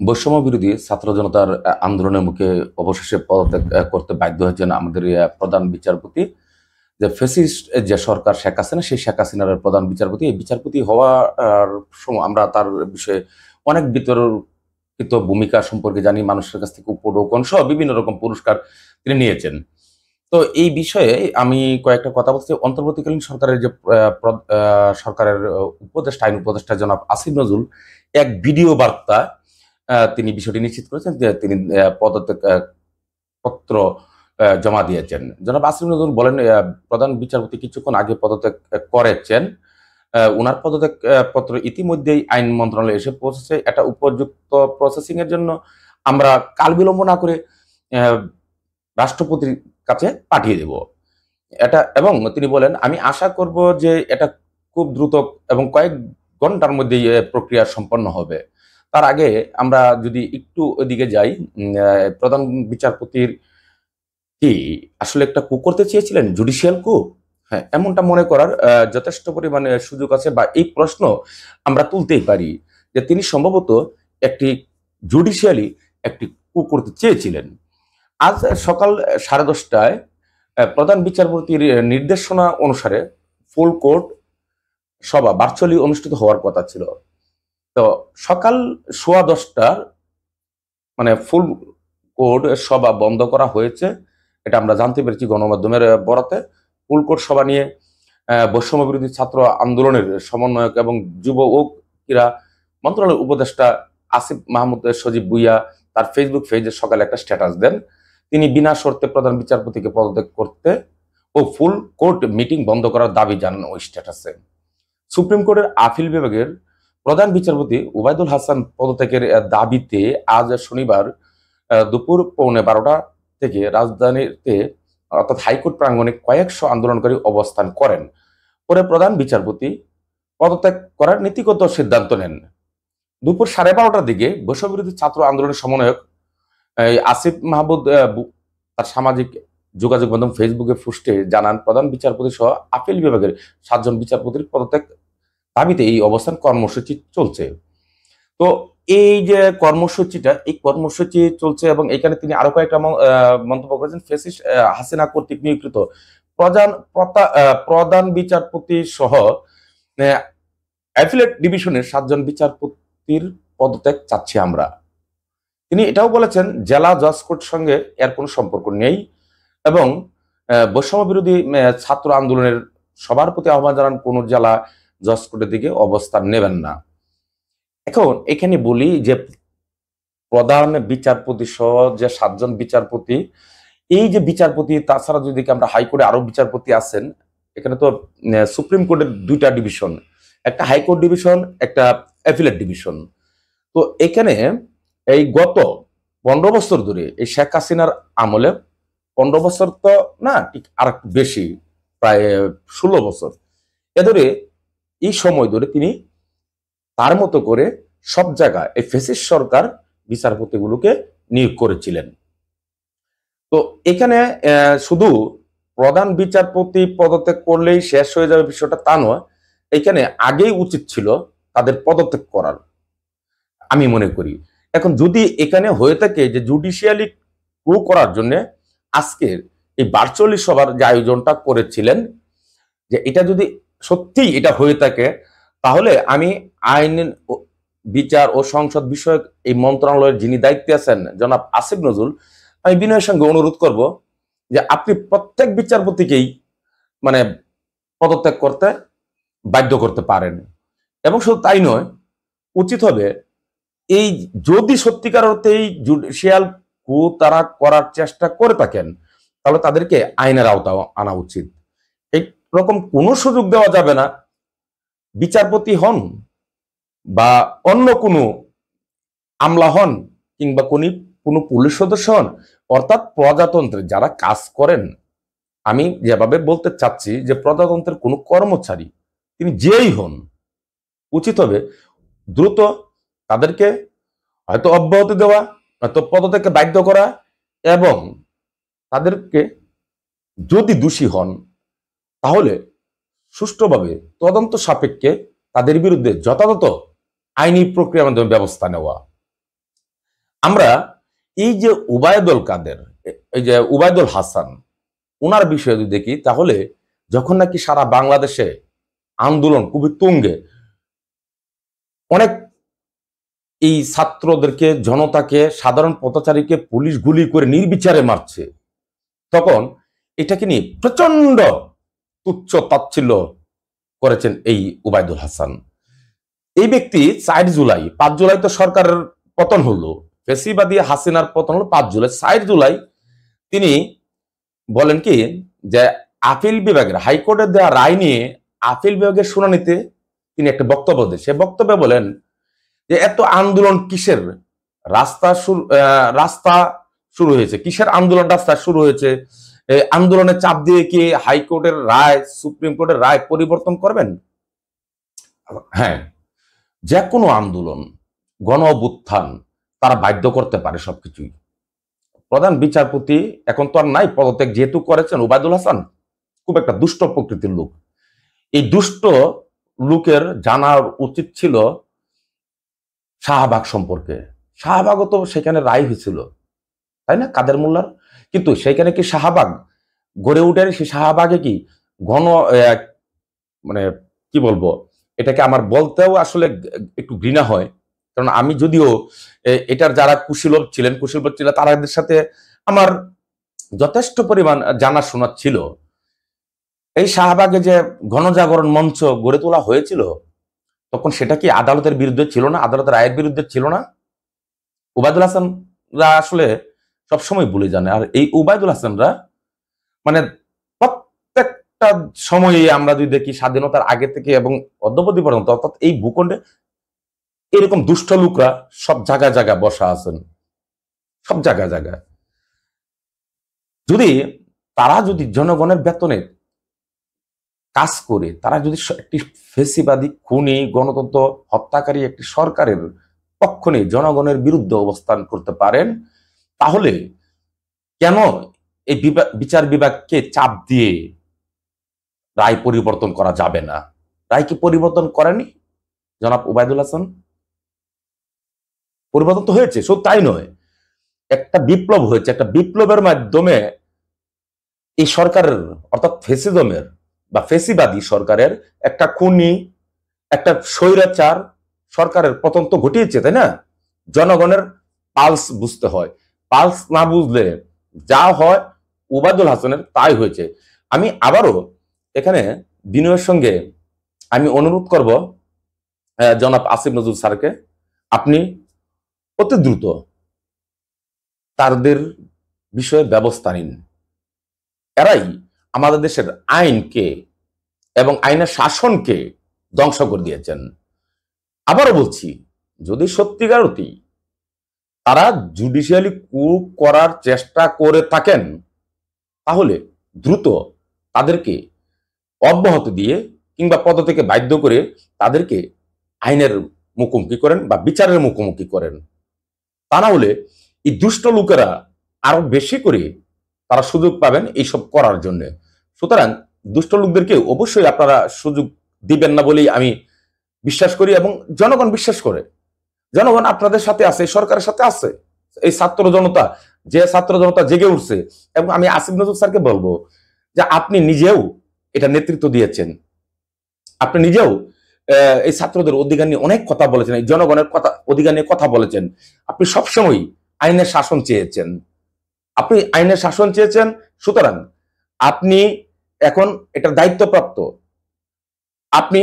বৈষম্য বিরোধী ছাত্র জনতার আন্দোলনের মুখে অবশেষে পদত্যাগ করতে বাধ্য হয়েছেন আমাদের প্রধান বিচারপতি। যে ফ্যাসিস্ট যে সরকার শেখ হাসিনা, সেই শেখ হাসিনার প্রধান বিচারপতি, এই বিচারপতি হওয়ার সময় আমরা তার বিষয়ে অনেক বিতর্কিত ভূমিকা সম্পর্কে জানি। মানুষের কাছ থেকে উপঢৌকন সহ বিভিন্ন রকম পুরস্কার তিনি নিয়েছেন। তো এই বিষয়ে আমি কয়েকটা কথা বলছি। অন্তর্বর্তীকালীন সরকারের যে সরকারের উপদেষ্টা, আইন উপদেষ্টা জনাব আসিফ নজরুল এক ভিডিও বার্তা তিনি বিষয়টি নিশ্চিত করেছেন যে তিনি পদত্যাগ পত্র জমা দিয়েছেন। জনাব আসিফ নজরুল বলেন, প্রধান বিচারপতি কিছুক্ষণ আগে পদত্যাগ করেছেন। উনার পদত্যাগ পত্র ইতিমধ্যেই আইন মন্ত্রণালয়ে এসে পৌঁছেছে। এটা উপযুক্ত প্রসেসিং এর জন্য আমরা কাল বিলম্ব না করে রাষ্ট্রপতির কাছে পাঠিয়ে দেব এটা। এবং তিনি বলেন, আমি আশা করব যে এটা খুব দ্রুত এবং কয়েক ঘন্টার মধ্যেই প্রক্রিয়া সম্পন্ন হবে। তার আগে আমরা যদি একটু ওইদিকে যাই, প্রধান বিচারপতির কি আসলে একটা কু করতে চেয়েছিলেন, জুডিশিয়াল কু? হ্যাঁ, এমনটা মনে করার যথেষ্ট পরিমাণে সুযোগ আছে, বা এই প্রশ্ন আমরা তুলতেই পারি যে তিনি সম্ভবত একটি জুডিশিয়ালি একটি কু করতে চেয়েছিলেন। আজ সকাল 10:30টায় প্রধান বিচারপতির নির্দেশনা অনুসারে ফুল কোর্ট সভা ভার্চুয়ালি অনুষ্ঠিত হওয়ার কথা ছিল। তো সকাল 10:15টার মানে ফুল কোর্ট সভা বন্ধ করা হয়েছে, এটা আমরা জানতে পেরেছি গণমাধ্যমের বরাতে। ফুল কোর্ট সভা নিয়ে বৈষম্য বিরোধী ছাত্র আন্দোলনের সমন্বয়ক এবং যুব ও ক্রীড়া মন্ত্রণালয়ের উপদেষ্টা আসিফ মাহমুদ সজীব ভুইয়া তার ফেসবুক পেজে সকালে একটা স্ট্যাটাস দেন। তিনি বিনা শর্তে প্রধান বিচারপতিকে পদত্যাগ করতে ও ফুল কোর্ট মিটিং বন্ধ করার দাবি জানান ওই স্ট্যাটাসে। সুপ্রিম কোর্টের আপিল বিভাগের প্রধান বিচারপতি ওবায়দুল হাসান পদত্যাগের দাবিতে আজ শনিবার দুপুর 12:15 থেকে রাজধানীতে অর্থাৎ হাইকোর্ট প্রাঙ্গণে কয়েকশো আন্দোলনকারী অবস্থান করেন। পরে প্রধান বিচারপতি পদত্যাগ করার নীতিগত সিদ্ধান্ত নেন। দুপুর 12:30টার দিকে বৈষম্যবিরোধী ছাত্র আন্দোলনের সমন্বয়ক আসিফ মাহমুদ তার সামাজিক যোগাযোগ মাধ্যম ফেসবুকে পোস্টে জানান, প্রধান বিচারপতি সহ আপিল বিভাগের 7জন বিচারপতির পদত্যাগ দাবিতে এই অবস্থান কর্মসূচি চলছে। তো এই যে কর্মসূচিটা, এই কর্মসূচি চলছে এবং এখানে তিনি আরো কয়েকটা মন্তব্য করেছেন। ফ্যাসিস্ট হাসিনা কর্তৃক নিয়োগকৃত প্রধান বিচারপতি সহ অ্যাফিলেট ডিভিশনের 7জন বিচারপতির পদত্যাগ চাচ্ছি আমরা। তিনি এটাও বলেছেন, জেলা জজ কোর্টের সঙ্গে এর কোনো সম্পর্ক নেই এবং বৈষম্য বিরোধী ছাত্র আন্দোলনের সবার প্রতি আহ্বান জানান কোন জেলা জজ কোর্টের দিকে অবস্থান নেবেন না। এখন এখানে বলি যে প্রধান বিচারপতি সহ যে 7জন বিচারপতি, এই যে বিচারপতি তাছাড়া যদি আমরা হাইকোর্টে আরো বিচারপতি আছেন, এখানে তো সুপ্রিম কোর্টের 2টা ডিভিশন, একটা হাইকোর্ট ডিভিশন, একটা অ্যাপিলেট ডিভিশন। তো এখানে এই গত 15 বছর ধরে এই শেখ হাসিনার আমলে, 15 বছর তো না, ঠিক আর বেশি, প্রায় 16 বছর এ ধরে, এই সময় ধরে তিনি তার মতো করে সব জায়গায় এই ফ্যাসিস্ট সরকার বিচারপতিগুলোকে নিয়োগ করেছিলেন। তো এখানে শুধু প্রধান বিচারপতি পদত্যাগ করলেই শেষ হয়ে যাবে বিষয়টা তা নয়, এখানে আগেই উচিত ছিল তাদের পদত্যাগ করার, আমি মনে করি। এখন যদি এখানে হয়ে থাকে যে জুডিশিয়ালি ক্রু করার জন্য আজকের এই ভার্চুয়ালি সভার যে আয়োজনটা করেছিলেন, যে এটা যদি সত্যি এটা হয়ে থাকে, তাহলে আমি আইন বিচার ও সংসদ বিষয়ক এই মন্ত্রণালয়ের যিনি দায়িত্বে আছেন জনাব আসিফ নজরুল, আমি বিনয়ের সঙ্গে অনুরোধ করব যে আপনি প্রত্যেক বিচারপতিকেই মানে পদত্যাগ করতে বাধ্য করতে পারেন। এবং শুধু তাই নয়, উচিত হবে এই যদি সত্যিকার অর্থে এই জুডিশিয়াল কু তারা করার চেষ্টা করে থাকেন, তাহলে তাদেরকে আইনের আওতায় আনা উচিত। এই রকম কোনো সুযোগ দেওয়া যাবে না, বিচারপতি হন বা অন্য কোনো আমলা হন কিংবা কোনো পুলিশ সদস্য হন, অর্থাৎ প্রজাতন্ত্রের যারা কাজ করেন, আমি যেভাবে বলতে চাচ্ছি যে প্রজাতন্ত্রের কোনো কর্মচারী তিনি যেই হন, উচিত হবে দ্রুত তাদেরকে হয়তো অব্যাহতি দেওয়া, হয়তো পদত্যাগে বাধ্য করা, এবং তাদেরকে যদি দোষী হন তাহলে সুষ্ঠুভাবে তদন্ত সাপেক্ষে তাদের বিরুদ্ধে যথাযথ আইনি প্রক্রিয়ার মাধ্যমে ব্যবস্থা নেওয়া। আমরা এই যে উবায়দুল কাদের, এই যে উবায়দুল হাসান, ওনার বিষয়ে যদি দেখি, তাহলে যখন নাকি সারা বাংলাদেশে আন্দোলন খুবই তুঙ্গে, অনেক এই ছাত্রদেরকে, জনতাকে, সাধারণ পথচারীকে পুলিশ গুলি করে নির্বিচারে মারছে, তখন এটাকে নিয়ে প্রচন্ড তুচ্ছ তাচ্ছিল্য করেছেন এই উবায়দুল হাসান। এই ব্যক্তি 4 জুলাই, 5 জুলাই তো সরকারের পতন হলো, ফেসিবাদী হাসিনার পতন হলো 5 জুলাই। 4 জুলাই তিনি বলেন কি যে আপিল বিভাগের, হাইকোর্টের দেওয়া রায় নিয়ে আপিল বিভাগের শুনানিতে তিনি একটা বক্তব্য দেন। সে বক্তব্যে বলেন যে এত আন্দোলন কিসের, রাস্তা শুরু হয়েছে কিসের, আন্দোলন রাস্তা শুরু হয়েছে, আন্দোলনের চাপ দিয়ে কি হাইকোর্টের রায়, সুপ্রিম কোর্টের রায় পরিবর্তন করবেন? হ্যাঁ, যে কোনো আন্দোলন, গণ অভ্যুত্থান তারা বাধ্য করতে পারে সবকিছুই। প্রধান বিচারপতি এখন তো আর নাই, পদত্যাগ যেহেতু করেছেন উবায়দুল হাসান, খুব একটা দুষ্ট প্রকৃতির লোক। এই দুষ্ট লোকের জানার উচিত ছিল শাহবাগ সম্পর্কে। শাহবাগও তো সেখানে রায় হয়েছিল, তাই না, কাদের মোল্লার। কিন্তু সেখানে কি শাহবাগ গড়ে উঠে, সেই শাহবাগে কি ঘন মানে কি বলবো, এটাকে আমার বলতেও আসলে একটু ঘৃণা হয়, কারণ আমি যদিও এটার যারা কুশীলব ছিলেন, তাদের সাথে আমার যথেষ্ট পরিমাণ জানাশোনা ছিল। এই শাহবাগে যে গণজাগরণ মঞ্চ গড়ে তোলা হয়েছিল, তখন সেটা কি আদালতের বিরুদ্ধে ছিল না, আদালতের রায়ের বিরুদ্ধে ছিল না? উবায়দুল হাসানরা আসলে সবসময় ভুলে জানে। আর এই উবায়দুল হাসানরা মানে প্রত্যেকটা সময়ে আমরা যদি দেখি, স্বাধীনতার আগে থেকে এবং অদ্যাবধি পর্যন্ত, অর্থাৎ এই ভূখণ্ডে এরকম দুষ্ট লোকরা সব জায়গায় জায়গায় বসা আছেন, সব জায়গায় জায়গায়। তারা যদি জনগণের বেতনে কাজ করে, তারা যদি একটি ফেসিবাদী, খুনি, গণতন্ত্র হত্যাকারী একটি সরকারের পক্ষ নিয়ে জনগণের বিরুদ্ধে অবস্থান করতে পারেন, তাহলে কেন এই বিচার বিভাগকে চাপ দিয়ে রায় পরিবর্তন করা যাবে না? রায় কি পরিবর্তন করেনি জনাব উবায়দুল হাসান? পরিবর্তন তো হয়েছে, শুধু তাই নয়, একটা বিপ্লব হয়েছে। একটা বিপ্লবের মাধ্যমে এই সরকারের, অর্থাৎ ফেসিজমের বা ফেসিবাদী সরকারের, একটা খুনি, একটা স্বৈরাচার সরকারের পতন তো ঘটিয়েছে, তাই না? জনগণের পালস বুঝতে হয়, পালস না বুঝলে যা হয় উবায়দুল হাসানের তাই হয়েছে। আমি আবারও এখানে বিনয়ের সঙ্গে আমি অনুরোধ করব জনাব আসিফ নজরুল স্যারকে, আপনি অতি দ্রুত তাদের বিষয়ে ব্যবস্থা নিন। এরাই আমাদের দেশের আইনকে এবং আইনের শাসনকে ধ্বংস করে দিয়েছেন। আবারও বলছি, যদি সত্যিকার অতি তারা জুডিশিয়ালি কু করার চেষ্টা করে থাকেন, তাহলে দ্রুত তাদেরকে অব্যাহতি দিয়ে কিংবা পদ থেকে বাধ্য করে তাদেরকে আইনের মুখোমুখি করেন বা বিচারের মুখোমুখি করেন। তা না হলে এই দুষ্ট লোকেরা আরো বেশি করে তারা সুযোগ পাবেন এইসব করার জন্য। সুতরাং দুষ্ট লোকদেরকে অবশ্যই আপনারা সুযোগ দিবেন না বলেই আমি বিশ্বাস করি, এবং জনগণ বিশ্বাস করে। জনগণ আপনাদের সাথে আছে, সরকারের সাথে আছে। এই ছাত্র জনতা জেগে উঠছে, এবং আমি আসিফ নজরুল স্যারকে বলবো যে আপনি নিজেও এটা নেতৃত্ব দিয়েছেন, আপনি নিজেও এই ছাত্রদের অধিকার নিয়ে অনেক কথা বলেছেন, এই জনগণের কথা, অধিকার নিয়ে কথা বলেছেন। আপনি সবসময় আইনের শাসন চেয়েছেন, সুতরাং আপনি এখন এটার দায়িত্বপ্রাপ্ত। আপনি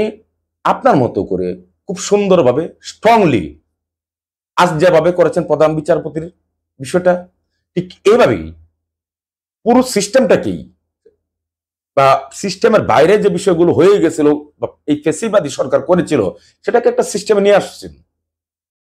আপনার মতো করে খুব সুন্দরভাবে, স্ট্রংলি, আজ যেভাবে করেছেন প্রধান বিচারপতির বিষয়টা, ঠিক এইভাবেই পুরো সিস্টেমটাকেই, বা সিস্টেমের বাইরে যে বিষয়গুলো হয়ে গেছিল এই ফেসিবাদী সরকার করেছিল, সেটাকে একটা সিস্টেমে নিয়ে আসছেন।